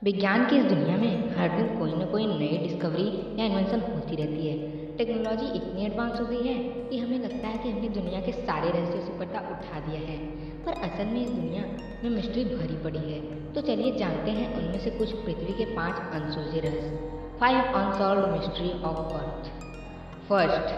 विज्ञान की इस दुनिया में हर दिन कोई ना कोई नई डिस्कवरी या इन्वेंशन होती रहती है। टेक्नोलॉजी इतनी एडवांस हो गई है कि हमें लगता है कि हमने दुनिया के सारे रहस्यों से पर्दा उठा दिया है, पर असल में इस दुनिया में मिस्ट्री भरी पड़ी है। तो चलिए जानते हैं उनमें से कुछ पृथ्वी के 5 अनसुलझे रहस्य। 5 unsolved mystery of earth. First,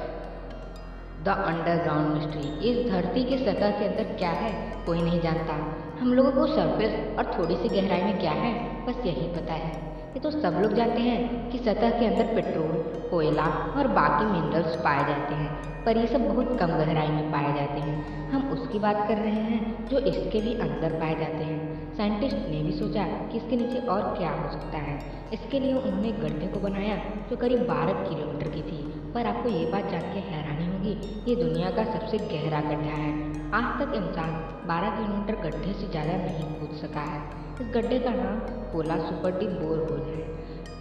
the underground mystery. इस धरती के सतह के अंदर क्या है कोई नहीं जानता। हम लोगों को सरफेस और थोड़ी सी गहराई में क्या है बस यही पता है। ये तो सब लोग जानते हैं कि सतह के अंदर पेट्रोल, कोयला और बाकी मिनरल्स पाए जाते हैं, पर ये सब बहुत कम गहराई में पाए जाते हैं। हम उसकी बात कर रहे हैं जो इसके भी अंदर पाए जाते हैं। साइंटिस्ट ने भी सोचा कि इसके नीचे और क्या हो सकता है। इसके लिए उन्होंने गड्ढे को बनाया जो करीब 12 किलोमीटर की थी। पर आपको ये बात जान के हैरानी होगी, ये दुनिया का सबसे गहरा गड्ढा है। आज तक इंसान 12 किलोमीटर गड्ढे से ज़्यादा नहीं कूद सका है। इस गड्ढे का नाम कोला सुपर डीप बोरहोल है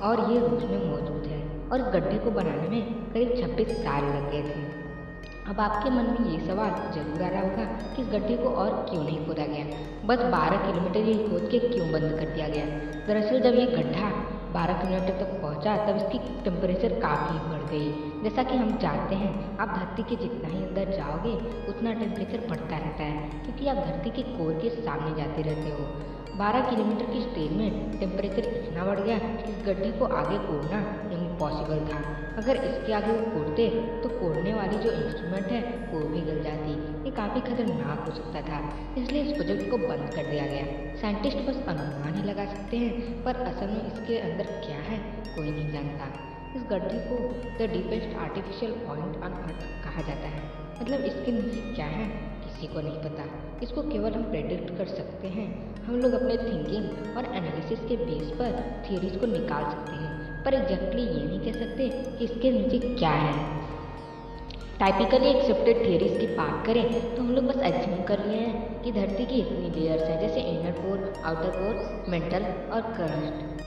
और ये रूस में मौजूद है, और इस गड्ढे को बनाने में करीब 26 साल लग गए थे। अब आपके मन में ये सवाल जरूर आ रहा होगा कि इस गड्ढे को और क्यों नहीं खोदा गया, बस 12 किलोमीटर ही खोद के क्यों बंद कर दिया गया। दरअसल जब ये गड्ढा 12 किलोमीटर तक पहुंचा तब इसकी टेम्परेचर काफ़ी बढ़ गई। जैसा कि हम जानते हैं, आप धरती के जितना ही अंदर जाओगे उतना टेम्परेचर बढ़ता रहता है, क्योंकि आप धरती के कोर के सामने जाते रहते हो। 12 किलोमीटर की स्टेज में टेम्परेचर इतना बढ़ गया कि इस गड्ढे को आगे कोड़ना इम्पॉसिबल था। अगर इसके आगे वो कोड़ते तो कोड़ने वाली जो इंस्ट्रूमेंट है वो भी गल जाती। ये काफ़ी खतरनाक हो सकता था, इसलिए इस प्रोजेक्ट को बंद कर दिया गया। साइंटिस्ट बस अनुमान ही लगा सकते हैं, पर असल में इसके अंदर क्या है कोई नहीं जानता। इस गड्ढे को the deepest artificial point on earth कहा जाता है। मतलब इसके नीचे क्या है किसी को नहीं पता। इसको केवल हम प्रेडिक्ट कर सकते हैं। हम लोग अपने थिंकिंग और एनालिसिस के बेस पर थियरीज को निकाल सकते हैं, पर एग्जैक्टली ये नहीं कह सकते कि इसके नीचे क्या है। टाइपिकली एक्सेप्टेड थियरीज की बात करें तो हम लोग बस एज्यूम कर रहे हैं कि धरती की इतनी लेयर्स हैं, जैसे inner core, outer core, mental और क्रस्ट।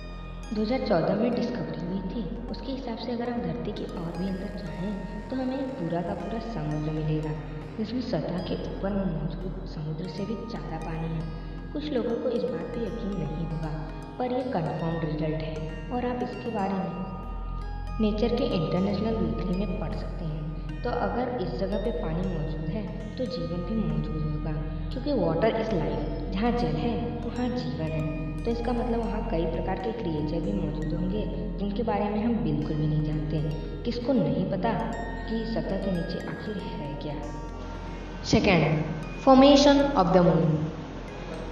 2014 में डिस्कवरी हुई थी, उसके हिसाब से अगर हम धरती के और भी अंदर जाएं तो हमें पूरा का पूरा समुद्र मिलेगा, जिसमें सतह के ऊपर मौजूद समुद्र से भी ज़्यादा पानी है। कुछ लोगों को इस बात पे यकीन नहीं होगा, पर यह कंफर्म्ड रिजल्ट है और आप इसके बारे में नेचर के इंटरनेशनल वीकली में पढ़ सकते हैं। तो अगर इस जगह पे पानी मौजूद है तो जीवन भी मौजूद होगा, क्योंकि वाटर इज़ लाइफ। जहाँ जल है वहाँ जीवन है, तो इसका मतलब वहाँ कई प्रकार के क्रिएचर भी मौजूद होंगे जिनके बारे में हम बिल्कुल भी नहीं जानते। किसको नहीं पता कि सतह के नीचे आखिर है क्या। Second, formation of the moon.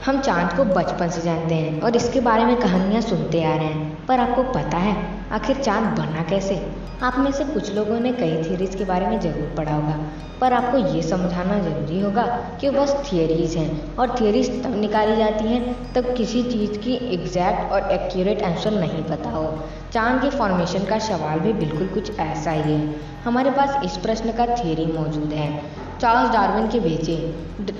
हम चांद को बचपन से जानते हैं और इसके बारे में कहानियाँ सुनते आ रहे हैं, पर आपको पता है आखिर चांद बना कैसे? आप में से कुछ लोगों ने कई थियरीज के बारे में ज़रूर पढ़ा होगा, पर आपको ये समझाना ज़रूरी होगा कि वो बस थियरीज हैं, और थियरीज तब निकाली जाती हैं तब किसी चीज़ की एग्जैक्ट और एक्यूरेट आंसर नहीं पता हो। चांद के फॉर्मेशन का सवाल भी बिल्कुल कुछ ऐसा ही है। हमारे पास इस प्रश्न का थियरी मौजूद है। चार्ल्स डार्विन के बेटे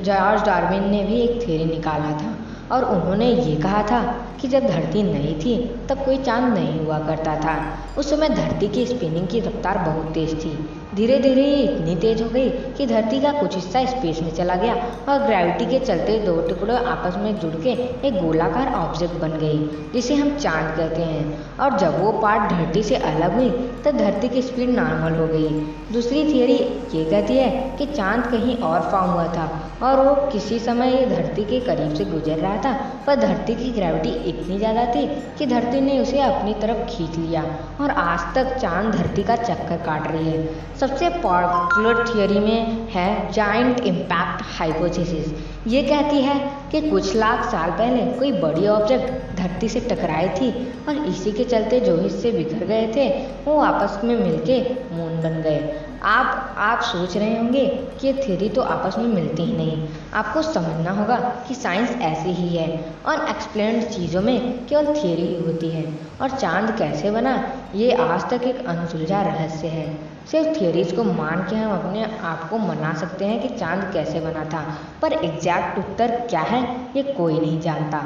जॉर्ज डार्विन ने भी एक थियरी निकाला था, और उन्होंने ये कहा था कि जब धरती नई थी तब कोई चांद नहीं हुआ करता था। उस समय धरती की स्पिनिंग की रफ्तार बहुत तेज़ थी। धीरे धीरे ये इतनी तेज़ हो गई कि धरती का कुछ हिस्सा स्पेस में चला गया और ग्रेविटी के चलते दो टुकड़े आपस में जुड़ के एक गोलाकार ऑब्जेक्ट बन गई, जिसे हम चांद कहते हैं। और जब वो पार्ट धरती से अलग हुई तब धरती की स्पीड नॉर्मल हो गई। दूसरी थियरी ये कहती है कि चांद कहीं और फॉर्म हुआ था और वो किसी समय ये धरती के करीब से गुजर रहा था, पर धरती की ग्रेविटी इतनी ज़्यादा थी कि धरती ने उसे अपनी तरफ खींच लिया, और आज तक चांद धरती का चक्कर काट रही है। सबसे पॉपुलर थियरी में है जायंट इम्पैक्ट हाइपोथेसिस। ये कहती है कि कुछ लाख साल पहले कोई बड़ी ऑब्जेक्ट धरती से टकराई थी, और इसी के चलते जो हिस्से बिखर गए थे वो आपस में मिलके मून बन गए। आप सोच रहे होंगे कि ये थियरी तो आपस में मिलती ही नहीं। आपको समझना होगा कि साइंस ऐसी ही है, अनएक्सप्लेन्ड चीज़ों में केवल थियरी ही होती है। और चांद कैसे बना ये आज तक एक अनसुलझा रहस्य है। सिर्फ थियरीज को मान के हम अपने आप को मना सकते हैं कि चांद कैसे बना था, पर एग्जैक्ट उत्तर क्या है ये कोई नहीं जानता।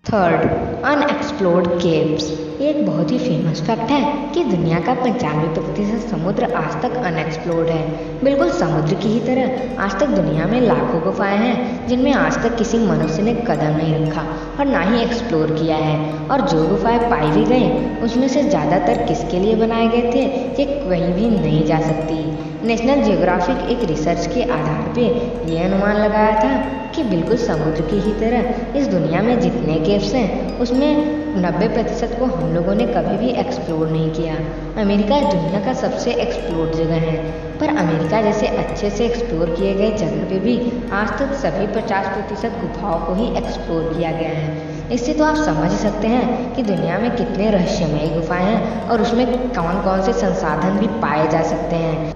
Third, unexplored caves. ये एक बहुत ही फेमस फैक्ट है कि दुनिया का 95% समुद्र आज तक अनएक्सप्लोर्ड है। बिल्कुल समुद्र की ही तरह आज तक दुनिया में लाखों गुफाएं हैं जिनमें आज तक किसी मनुष्य ने कदम नहीं रखा और ना ही एक्सप्लोर किया है। और जो गुफाएं पाई भी गई उसमें से ज़्यादातर किसके लिए बनाए गए थे ये कहीं भी नहीं जा सकती। नेशनल जियोग्राफिक एक रिसर्च के आधार पे ये अनुमान लगाया था कि बिल्कुल समुद्र की ही तरह इस दुनिया में जितने केव्स हैं उसमें 90% को हम लोगों ने कभी भी एक्सप्लोर नहीं किया। अमेरिका दुनिया का सबसे एक्सप्लोर जगह है, पर अमेरिका जैसे अच्छे से एक्सप्लोर किए गए जगह पे भी आज तक सभी 50% गुफाओं को ही एक्सप्लोर किया गया है। इससे तो आप समझ ही सकते हैं कि दुनिया में कितने रहस्यमय गुफाएं हैं और उसमें कौन कौन से संसाधन भी पाए जा सकते हैं।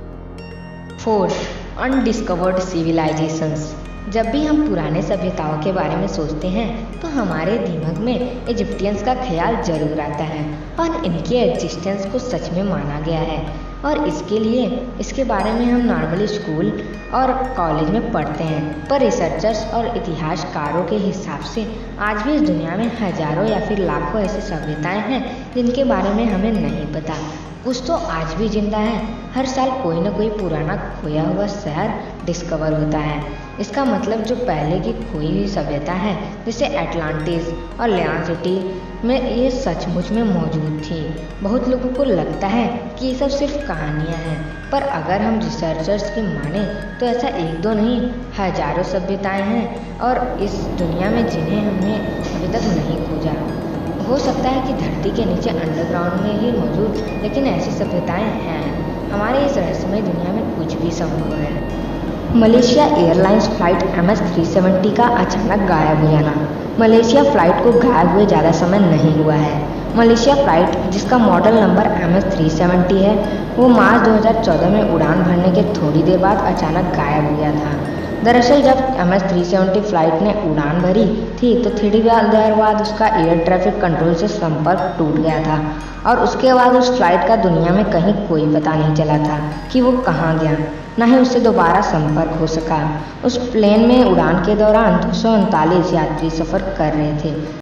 Fourth, undiscovered civilisations. जब भी हम पुराने सभ्यताओं के बारे में सोचते हैं तो हमारे दिमाग में इजिप्टियंस का ख्याल जरूर आता है और इनके एग्जिस्टेंस को सच में माना गया है। और इसके बारे में हम नॉर्मली स्कूल और कॉलेज में पढ़ते हैं, पर रिसर्चर्स और इतिहासकारों के हिसाब से आज भी इस दुनिया में हजारों या फिर लाखों ऐसी सभ्यताएं हैं जिनके बारे में हमें नहीं पता। कुछ तो आज भी जिंदा है। हर साल कोई न कोई पुराना खोया हुआ शहर डिस्कवर होता है। इसका मतलब जो पहले की खोई हुई सभ्यता है जैसे एटलांटिस और लियान सिटी में ये सचमुच में मौजूद थी। बहुत लोगों को लगता है कि ये सब सिर्फ कहानियाँ हैं, पर अगर हम रिसर्चर्स की माने तो ऐसा एक दो नहीं हजारों सभ्यताएं हैं और इस दुनिया में जिन्हें हमने अभी तक नहीं खोजा। हो सकता है कि धरती के नीचे अंडरग्राउंड में ही मौजूद, लेकिन ऐसी सभ्यताएं हैं। हमारे इस रहस्यमय दुनिया में कुछ भी संभव है। मलेशिया एयरलाइंस फ्लाइट MS-370 का अचानक गायब हो जाना। मलेशिया फ्लाइट को गायब हुए ज़्यादा समय नहीं हुआ है। मलेशिया फ्लाइट जिसका मॉडल नंबर MS-370 है वो मार्च 2014 में उड़ान भरने के थोड़ी देर बाद अचानक गायब हो गया था। दरअसल जब MS-370 फ्लाइट ने उड़ान भरी थी तो थोड़ी देर बाद उसका एयर ट्रैफिक कंट्रोल से संपर्क टूट गया था और उसके बाद उस फ्लाइट का दुनिया में कहीं कोई पता नहीं चला था कि वो कहाँ गया, न ही उससे दोबारा संपर्क हो सका। उस प्लेन में उड़ान के दौरान 239 यात्री सफ़र कर रहे थे।